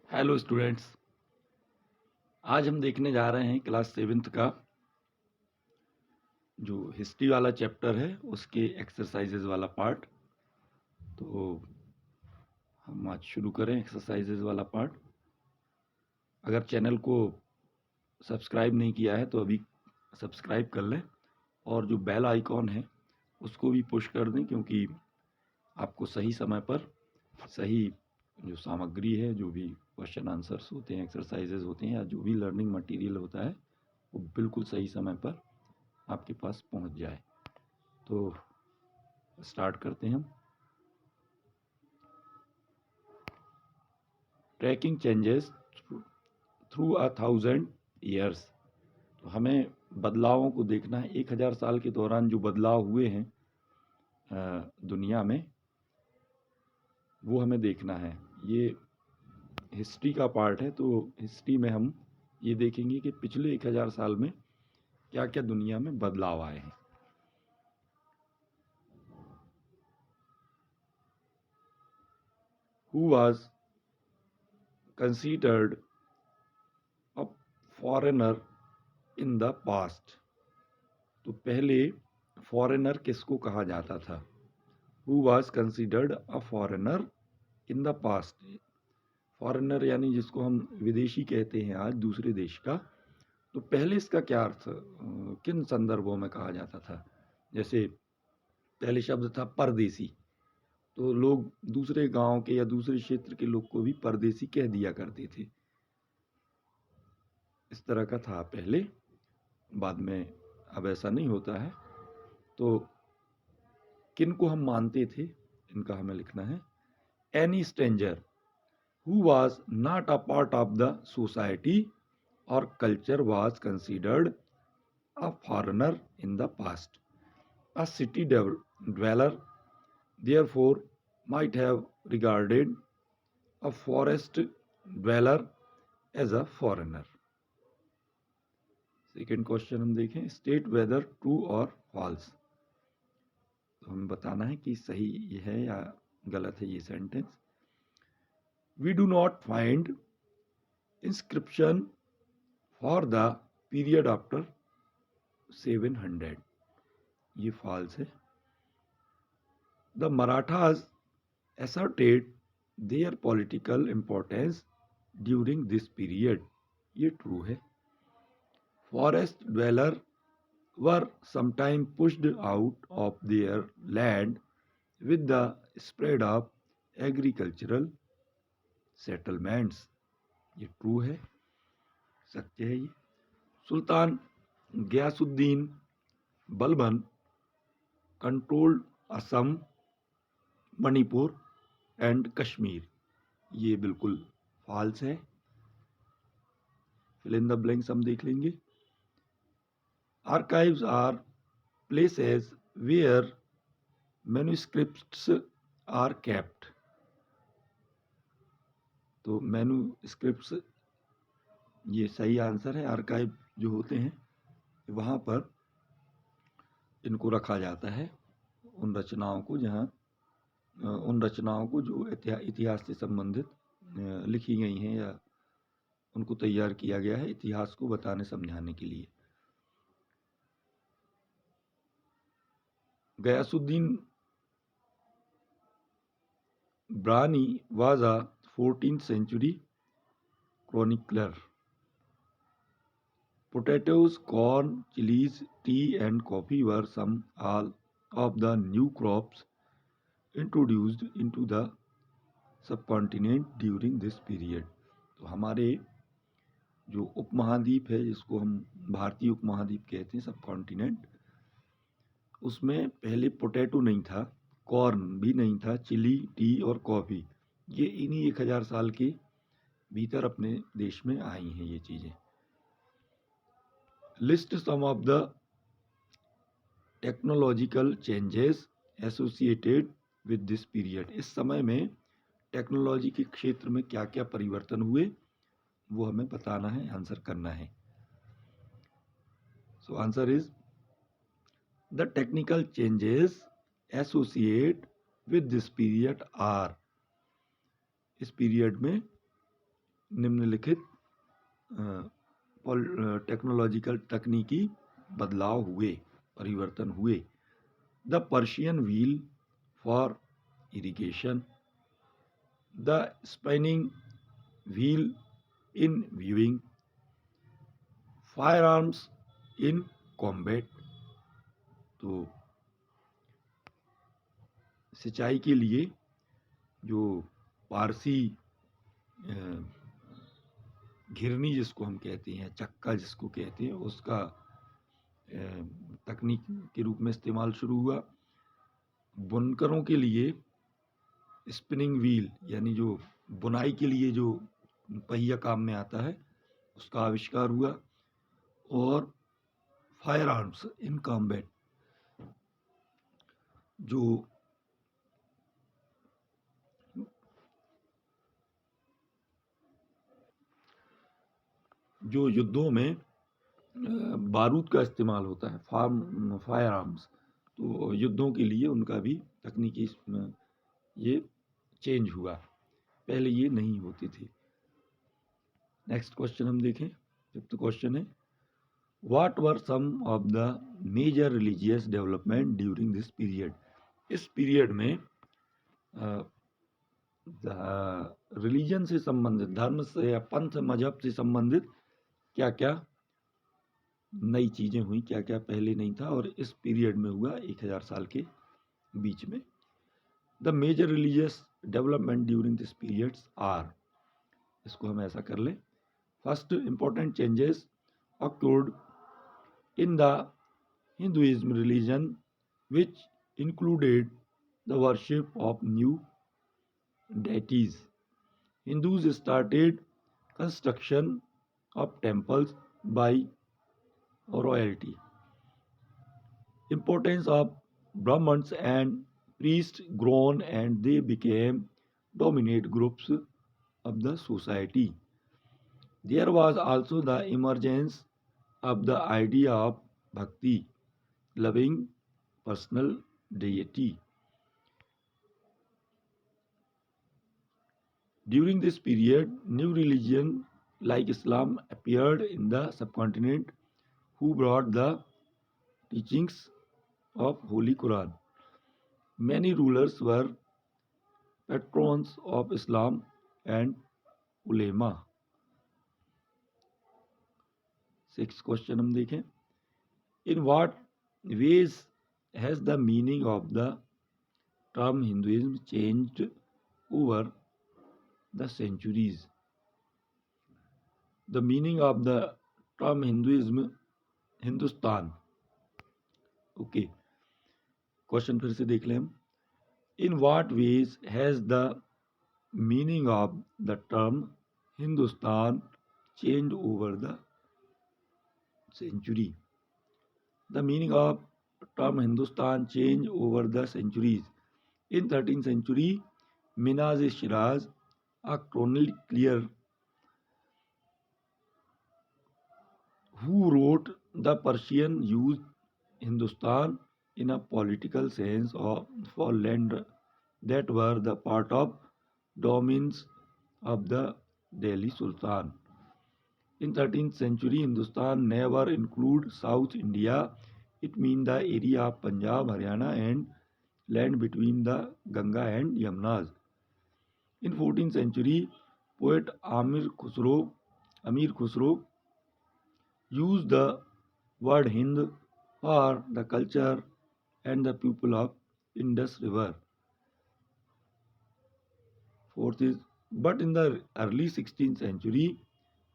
Hello students. आज हम देखने जा रहे हैं क्लास 7th का जो हिस्ट्री वाला चैप्टर है उसके एक्सरसाइजेज वाला पार्ट। तो हम आज शुरू करें एक्सरसाइजेज वाला पार्ट। अगर चैनल को सब्सक्राइब नहीं किया है तो अभी सब्सक्राइब कर लें और जो बेल आइकॉन है उसको भी पुश कर दें, क्योंकि आपको सही समय पर सही जो सामग्री है, जो भी क्वेश्चन आंसर्स होते हैं, एक्सरसाइजेज होते हैं, या जो भी लर्निंग मटेरियल होता है वो बिल्कुल सही समय पर आपके पास पहुंच जाए। तो स्टार्ट करते हैं हम। Tracking changes through 1000 years. तो हमें बदलावों को देखना है। 1000 साल के दौरान जो बदलाव हुए हैं दुनिया में, वो हमें देखना है। ये हिस्ट्री का पार्ट है, तो हिस्ट्री में हम ये देखेंगे कि पिछले 1000 साल में क्या क्या दुनिया में बदलाव आए हैं। Who was considered a foreigner in the past. तो पहले फॉरेनर किसको कहा जाता था? Who was considered a foreigner in the past. Foreigner यानी जिसको हम विदेशी कहते हैं आज, दूसरे देश का। तो पहले इसका क्या अर्थ, किन संदर्भों में कहा जाता था? जैसे पहले शब्द था परदेसी, तो लोग दूसरे गांव के या दूसरे क्षेत्र के लोग को भी परदेसी कह दिया करते थे। इस तरह का था पहले, बाद में अब ऐसा नहीं होता है। तो किन को हम मानते थे, इनका हमें लिखना है। Any stranger who was not a part of the society or culture was considered a foreigner in the past. A city dweller, therefore, might have regarded a forest dweller as a foreigner. Second question हम देखें, state whether true और false. तो हमें बताना है कि सही है या गलत है ये sentence. We do not find inscription for the period after 700। ये फॉल्स है। The Marathas asserted their political importance during this period। ये ट्रू है। Forest dwellers were sometimes pushed out of their land with the spread of agricultural settlements। ये true है, सत्य है ये। सुल्तान Ghiyasuddin Balban controlled Assam, Manipur and Kashmir. ये बिल्कुल फॉल्स है। फिल इन द ब्लैंक्स हम देख लेंगे। Archives are places where manuscripts are kept. तो मैन्युस्क्रिप्ट्स ये सही आंसर है। आर्काइव जो होते हैं वहाँ पर इनको रखा जाता है, उन रचनाओं को, जहाँ उन रचनाओं को जो इतिहास से संबंधित लिखी गई हैं या उनको तैयार किया गया है इतिहास को बताने समझाने के लिए। गयासुद्दीन ब्रानी was a 14th century chronicler। Potatoes, corn, chilies, tea and coffee were some all of the new crops introduced into the subcontinent during this period। तो हमारे जो उपमहाद्वीप है, जिसको हम भारतीय उपमहाद्वीप कहते हैं, सब कॉन्टिनेंट, उसमें पहले पोटैटो नहीं था, कॉर्न भी नहीं था, चिली, टी और कॉफ़ी, ये इन्हीं 1000 साल के भीतर अपने देश में आई हैं ये चीज़ें। List some of the technological changes associated with this period. इस समय में टेक्नोलॉजी के क्षेत्र में क्या क्या परिवर्तन हुए वो हमें बताना है, आंसर करना है। So answer is the technical changes associate with this period are. इस पीरियड में निम्नलिखित टेक्नोलॉजिकल तकनीकी बदलाव हुए, परिवर्तन हुए। The Persian wheel for irrigation, the spinning wheel in weaving, firearms in combat. तो सिंचाई के लिए जो पारसी घिरनी जिसको हम कहते हैं, चक्का जिसको कहते हैं, उसका तकनीक के रूप में इस्तेमाल शुरू हुआ। बुनकरों के लिए स्पिनिंग व्हील, यानी जो बुनाई के लिए जो पहिया काम में आता है, उसका आविष्कार हुआ। और फायर आर्म्स इन कॉम्बैट, जो युद्धों में बारूद का इस्तेमाल होता है, फायर आर्म्स, तो युद्धों के लिए उनका भी तकनीकी ये चेंज हुआ, पहले ये नहीं होती थी। नेक्स्ट क्वेश्चन हम देखें। फिफ्थ क्वेश्चन है, what were some of the major religious development during this period. इस पीरियड में रिलीजन से संबंधित, धर्म से या पंथ मजहब से संबंधित क्या क्या नई चीजें हुई, क्या क्या पहले नहीं था और इस पीरियड में हुआ 1000 साल के बीच में। The major religious development during this periods are, इसको हम ऐसा कर लें। First important changes occurred in the Hinduism religion, which included the worship of new deities. Hindus started construction of temples by royalty. Importance of Brahmins and priests grown and they became dominant groups of the society. There was also the emergence of the idea of bhakti, loving personal deity. During this period, new religion like Islam appeared in the subcontinent, who brought the teachings of Holy Quran. Many rulers were patrons of Islam and ulema. Sixth question हम देखें। In what ways has the meaning of the term Hinduism changed over the centuries? The meaning of the term Hinduism, Hindustan. Okay. Question फिर से देख लें हम। In what ways has the meaning of the term Hindustan changed over the century? The meaning of term Hindustan changed over the centuries. In 13th century, Minaz-e-Shiraz, a chronicler who wrote the Persian, used Hindustan in a political sense for land that were the part of domains of the Delhi Sultan. In 13th century, Hindustan never include South India. It means the area of Punjab, Haryana and land between the Ganga and Yamuna. In 14th century, poet Amir Khusro used the word Hind for the culture and the people of Indus River. Fourth is, but in the early 16th century,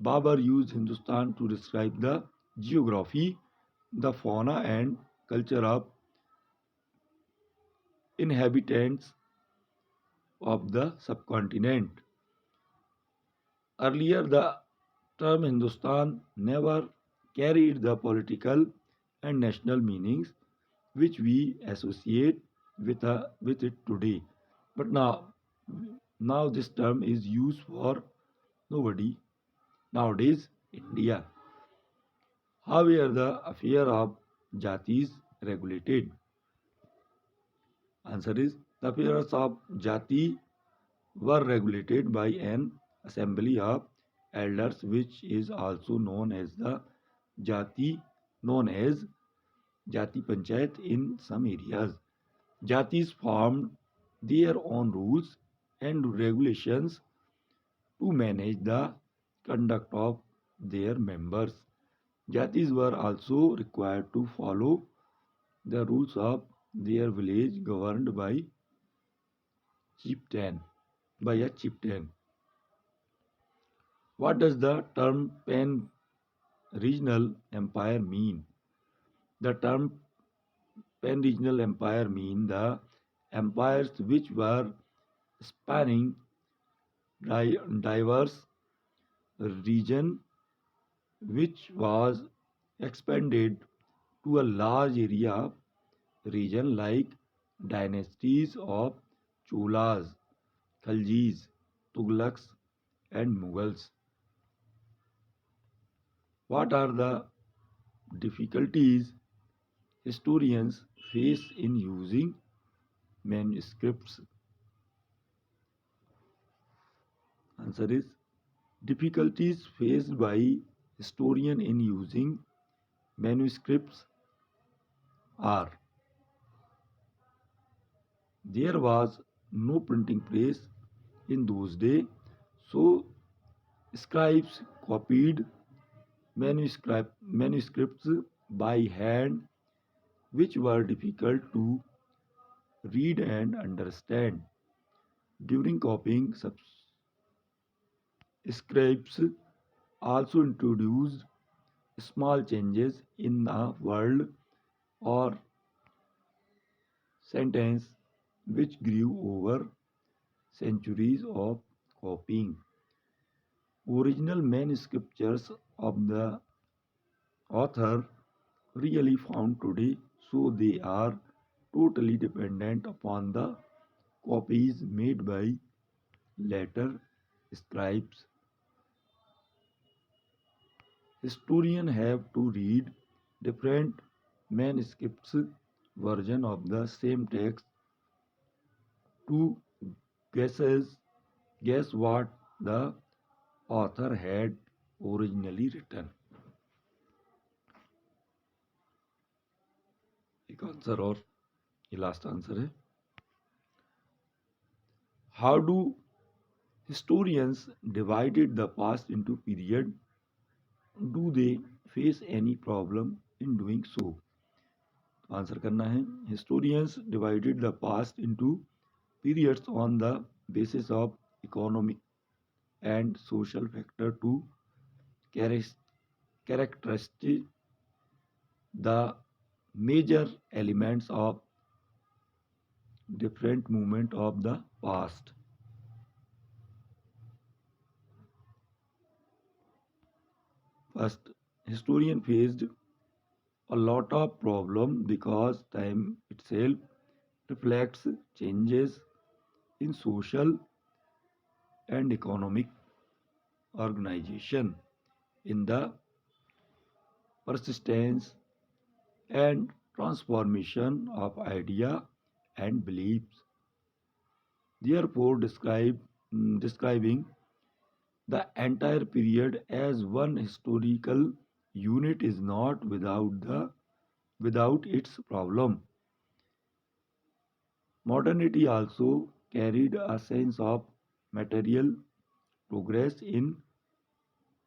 Babur used Hindustan to describe the geography, the fauna and culture of inhabitants of the subcontinent. Earlier, the term Hindustan never carried the political and national meanings which we associate with it today. But now this term is used for nobody nowadays India. How were the affair of jatis regulated? Answer is, the affairs of jati were regulated by an assembly of elders, which is also known as Jati Panchayat in some areas. Jatis formed their own rules and regulations to manage the conduct of their members. Jatis were also required to follow the rules of their village governed by a chieftain. What does the term pan-regional empire mean? The term pan-regional empire mean the empires which were spanning diverse region, which was expanded to a large area region, like dynasties of Cholas, Khaljis, Tughlaqs and Mughals. What are the difficulties historians face in using manuscripts? Answer is, difficulties faced by historian in using manuscripts are: there was no printing press in those days, so scribes copied manuscripts by hand, which were difficult to read and understand. During copying, scribes also introduced small changes in a word or sentence, which grew over centuries of copying. Original manuscripts of the author really found today, so they are totally dependent upon the copies made by later scribes. Historians have to read different manuscripts version of the same text to guess what the author had originally written. एक answer और ये last answer है. How do historians divided the past into period? Do they face any problem in doing so? Answer करना है. Historians divided the past into periods on the basis of economic and social factor to characterize the major elements of different movement of the past. First, historian faced a lot of problem because time itself reflects changes in social and economic organization, in the persistence and transformation of idea and beliefs. Therefore, describing the entire period as one historical unit is not without its problem. Modernity also carried a sense of material progress in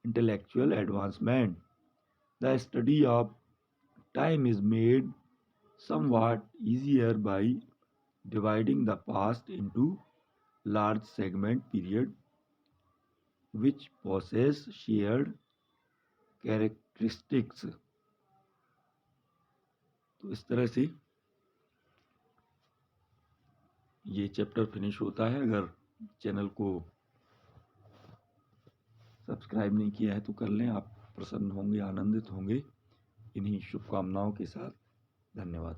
intellectual advancement. The study of time is made somewhat easier by dividing the past into large segment period which possess shared characteristics. तो इस तरह से ये chapter finish होता है. अगर channel को subscribe नहीं किया है तो कर लें. आप प्रसन्न होंगे, आनंदित होंगे. इन्हीं शुभकामनाओं के साथ धन्यवाद.